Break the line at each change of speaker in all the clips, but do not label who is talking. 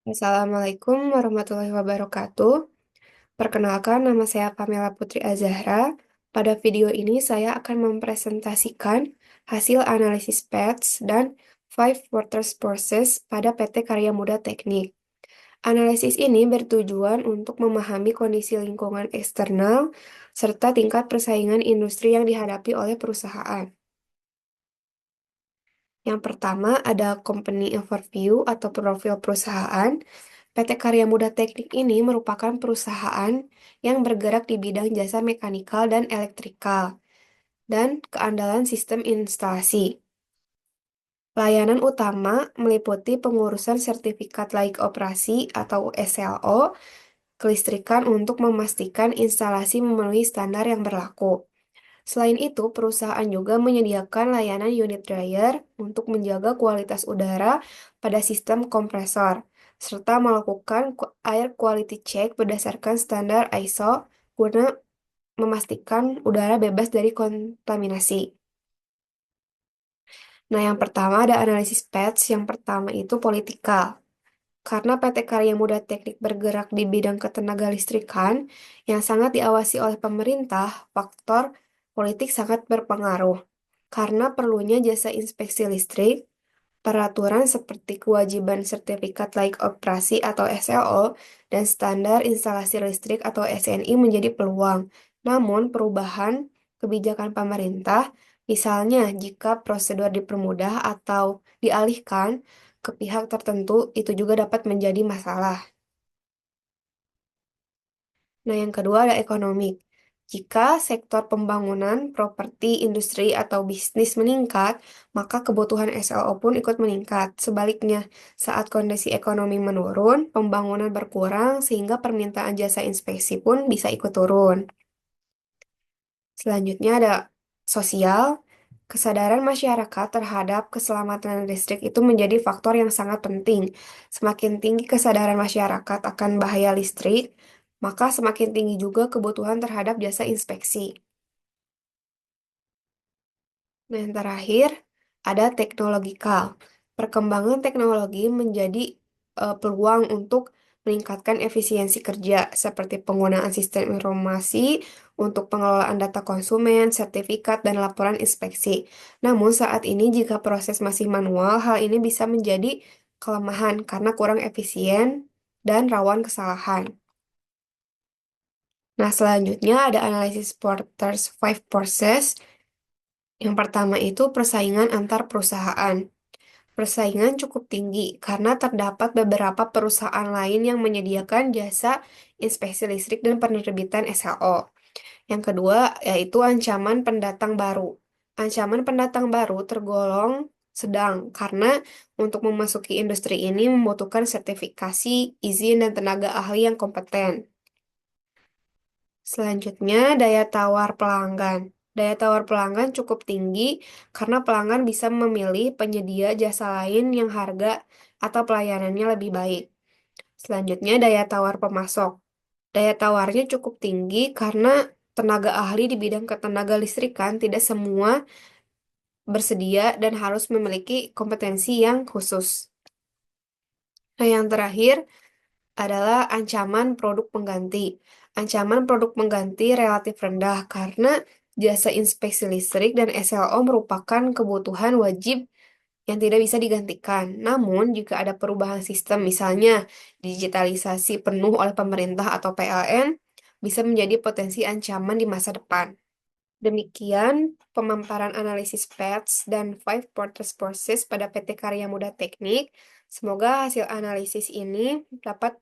Assalamualaikum warahmatullahi wabarakatuh. Perkenalkan, nama saya Pamela Putri Azahra. Pada video ini saya akan mempresentasikan hasil analisis PETS dan Five Water Sources pada PT Karya Muda Teknik. Analisis ini bertujuan untuk memahami kondisi lingkungan eksternal serta tingkat persaingan industri yang dihadapi oleh perusahaan. Yang pertama ada company overview atau profil perusahaan. PT Karya Muda Teknik ini merupakan perusahaan yang bergerak di bidang jasa mekanikal dan elektrikal dan keandalan sistem instalasi. Layanan utama meliputi pengurusan sertifikat layak operasi atau SLO, kelistrikan untuk memastikan instalasi memenuhi standar yang berlaku. Selain itu, perusahaan juga menyediakan layanan unit dryer untuk menjaga kualitas udara pada sistem kompresor, serta melakukan air quality check berdasarkan standar ISO guna memastikan udara bebas dari kontaminasi. Nah, yang pertama ada analisis PETS. Yang pertama itu politikal. Karena PT Karya Muda Teknik bergerak di bidang ketenaga listrikan yang sangat diawasi oleh pemerintah, faktor politik sangat berpengaruh. Karena perlunya jasa inspeksi listrik, peraturan seperti kewajiban sertifikat layak operasi atau SLO dan standar instalasi listrik atau SNI menjadi peluang. Namun, perubahan kebijakan pemerintah, misalnya jika prosedur dipermudah atau dialihkan ke pihak tertentu, itu juga dapat menjadi masalah. Nah, yang kedua ada ekonomi. Jika sektor pembangunan, properti, industri, atau bisnis meningkat, maka kebutuhan SLO pun ikut meningkat. Sebaliknya, saat kondisi ekonomi menurun, pembangunan berkurang sehingga permintaan jasa inspeksi pun bisa ikut turun. Selanjutnya ada sosial. Kesadaran masyarakat terhadap keselamatan listrik itu menjadi faktor yang sangat penting. Semakin tinggi kesadaran masyarakat akan bahaya listrik, maka semakin tinggi juga kebutuhan terhadap jasa inspeksi. Nah, yang terakhir ada teknologikal. Perkembangan teknologi menjadi peluang untuk meningkatkan efisiensi kerja, seperti penggunaan sistem informasi untuk pengelolaan data konsumen, sertifikat, dan laporan inspeksi. Namun, saat ini jika proses masih manual, hal ini bisa menjadi kelemahan karena kurang efisien dan rawan kesalahan. Nah, selanjutnya ada analisis Porter's Five Forces. Yang pertama itu persaingan antar perusahaan. Persaingan cukup tinggi karena terdapat beberapa perusahaan lain yang menyediakan jasa inspeksi listrik dan penerbitan SLO. Yang kedua yaitu ancaman pendatang baru. Ancaman pendatang baru tergolong sedang karena untuk memasuki industri ini membutuhkan sertifikasi, izin, dan tenaga ahli yang kompeten. Selanjutnya, daya tawar pelanggan. Daya tawar pelanggan cukup tinggi karena pelanggan bisa memilih penyedia jasa lain yang harga atau pelayanannya lebih baik. Selanjutnya, daya tawar pemasok. Daya tawarnya cukup tinggi karena tenaga ahli di bidang ketenaga listrikan tidak semua bersedia dan harus memiliki kompetensi yang khusus. Nah, yang terakhir adalah ancaman produk pengganti. Ancaman produk pengganti relatif rendah karena jasa inspeksi listrik dan SLO merupakan kebutuhan wajib yang tidak bisa digantikan. Namun, jika ada perubahan sistem, misalnya digitalisasi penuh oleh pemerintah atau PLN, bisa menjadi potensi ancaman di masa depan. Demikian pemaparan analisis PETS dan Five Porters Forces pada PT Karya Muda Teknik. Semoga hasil analisis ini dapat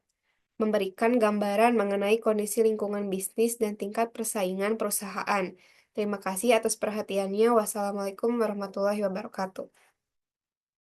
memberikan gambaran mengenai kondisi lingkungan bisnis dan tingkat persaingan perusahaan. Terima kasih atas perhatiannya. Wassalamualaikum warahmatullahi wabarakatuh.